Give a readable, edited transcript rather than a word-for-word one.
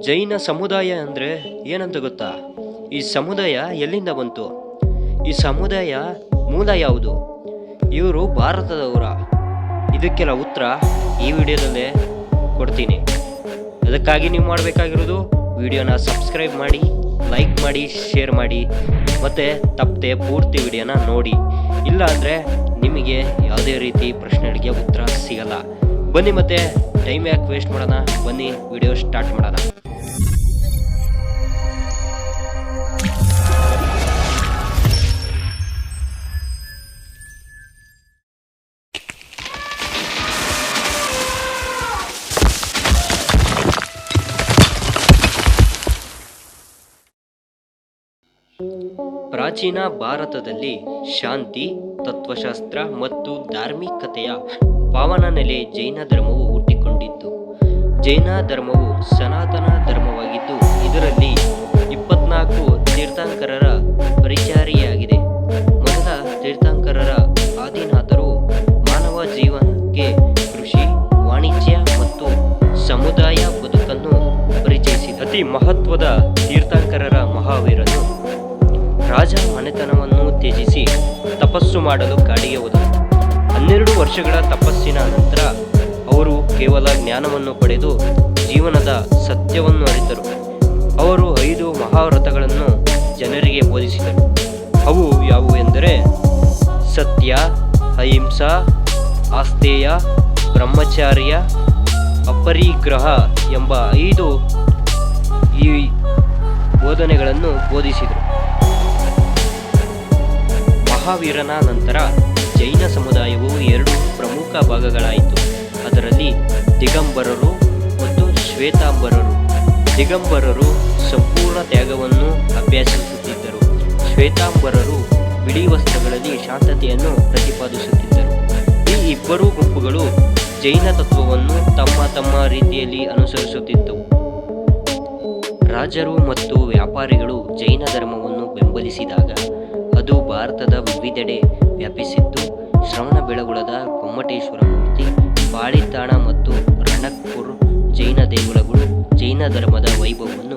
ಜೈನ ಸಮುದಾಯ ಅಂದರೆ ಏನಂತ ಗೊತ್ತಾ? ಈ ಸಮುದಾಯ ಎಲ್ಲಿಂದ ಬಂತು? ಈ ಸಮುದಾಯ ಮೂಲ ಯಾವುದು? ಇವರು ಭಾರತದವರ? ಇದಕ್ಕೆಲ್ಲ ಉತ್ತರ ಈ ವಿಡಿಯೋದಲ್ಲೇ ಕೊಡ್ತೀನಿ. ಅದಕ್ಕಾಗಿ ನೀವು ಮಾಡಬೇಕಾಗಿರೋದು ವಿಡಿಯೋನ ಸಬ್ಸ್ಕ್ರೈಬ್ ಮಾಡಿ, ಲೈಕ್ ಮಾಡಿ, ಶೇರ್ ಮಾಡಿ, ಮತ್ತು ತಪ್ಪದೆ ಪೂರ್ತಿ ವಿಡಿಯೋನ ನೋಡಿ. ಇಲ್ಲ ಅಂದರೆ ನಿಮಗೆ ಯಾವುದೇ ರೀತಿ ಪ್ರಶ್ನೆಗಳಿಗೆ ಉತ್ತರ ಸಿಗಲ್ಲ. ಬನ್ನಿ, ಮತ್ತೆ ಟೈಮ್ ಯಾಕೆ ವೇಸ್ಟ್ ಮಾಡೋಣ, ಬನ್ನಿ ವಿಡಿಯೋ ಸ್ಟಾರ್ಟ್ ಮಾಡೋಣ. ಪ್ರಾಚೀನ ಭಾರತದಲ್ಲಿ ಶಾಂತಿ, ತತ್ವಶಾಸ್ತ್ರ ಮತ್ತು ಧಾರ್ಮಿಕತೆಯ ಪಾವನ ನೆಲೆ ಜೈನ ಧರ್ಮವು ಹುಟ್ಟಿಕೊಂಡಿದ್ದು. ಜೈನ ಧರ್ಮವು ಸನಾತನ ಧರ್ಮವಾಗಿದ್ದು, ಇದರಲ್ಲಿ 24 ತೀರ್ಥಂಕರರ ಪರಿಚಾರಿಯಾಗಿದೆ. ಮೊದಲ ತೀರ್ಥಂಕರರ ಆದಿನಾಥರು ಮಾನವ ಜೀವನಕ್ಕೆ ಕೃಷಿ, ವಾಣಿಜ್ಯ ಮತ್ತು ಸಮುದಾಯ ಬದುಕನ್ನು ಪರಿಚಯಿಸಿದ ಅತಿ ಮಹತ್ವದ ತೀರ್ಥಂಕರರ ಮಹಾವೀರನು ರಾಜ ಮನೆತನವನ್ನು ತ್ಯಜಿಸಿ ತಪಸ್ಸು ಮಾಡಲು ಕಾಡಿಗೆ ಹೋದರು. 12 ವರ್ಷಗಳ ತಪಸ್ಸಿನ ನಂತರ ಅವರು ಕೇವಲ ಜ್ಞಾನವನ್ನು ಪಡೆದು ಜೀವನದ ಸತ್ಯವನ್ನು ಅರಿತರು. ಅವರು 5 ಮಹಾವ್ರತಗಳನ್ನು ಜನರಿಗೆ ಬೋಧಿಸಿದರು. ಅವು ಯಾವುವು ಎಂದರೆ ಸತ್ಯ, ಅಹಿಂಸಾ, ಆಸ್ತೇಯ, ಬ್ರಹ್ಮಚಾರ್ಯ, ಅಪರಿಗ್ರಹ ಎಂಬ 5 ಈ ಬೋಧನೆಗಳನ್ನು ಬೋಧಿಸಿದರು. ಮಹಾವೀರನ ನಂತರ ಜೈನ ಸಮುದಾಯವು 2 ಪ್ರಮುಖ ಭಾಗಗಳಾಯಿತು. ಅದರಲ್ಲಿ ದಿಗಂಬರರು ಮತ್ತು ಶ್ವೇತಾಂಬರರು. ದಿಗಂಬರರು ಸಂಪೂರ್ಣ ತ್ಯಾಗವನ್ನು ಅಭ್ಯಸಿಸುತ್ತಿದ್ದರು. ಶ್ವೇತಾಂಬರರು ಬಿಳಿ ವಸ್ತ್ರಗಳಲ್ಲಿ ಶಾಂತತೆಯನ್ನು ಪ್ರತಿಪಾದಿಸುತ್ತಿದ್ದರು. ಈ ಇಬ್ಬರೂ ಗುಂಪುಗಳು ಜೈನ ತತ್ವವನ್ನು ತಮ್ಮ ತಮ್ಮ ರೀತಿಯಲ್ಲಿ ಅನುಸರಿಸುತ್ತಿದ್ದವು. ರಾಜರು ಮತ್ತು ವ್ಯಾಪಾರಿಗಳು ಜೈನ ಧರ್ಮವನ್ನು ಬೆಂಬಲಿಸಿದಾಗ ಅದು ಭಾರತದ ವಿವಿಧೆಡೆ ವ್ಯಾಪಿಸಿದ್ದು. ಶ್ರವಣಬೆಳಗೊಳದ ಗೊಮ್ಮಟೇಶ್ವರ ಮೂರ್ತಿ, ಪಾಳಿತಾಣ ಮತ್ತು ರಣಕ್ಪುರ್ ಜೈನ ದೇಗುಲಗಳು ಜೈನ ಧರ್ಮದ ವೈಭವವನ್ನು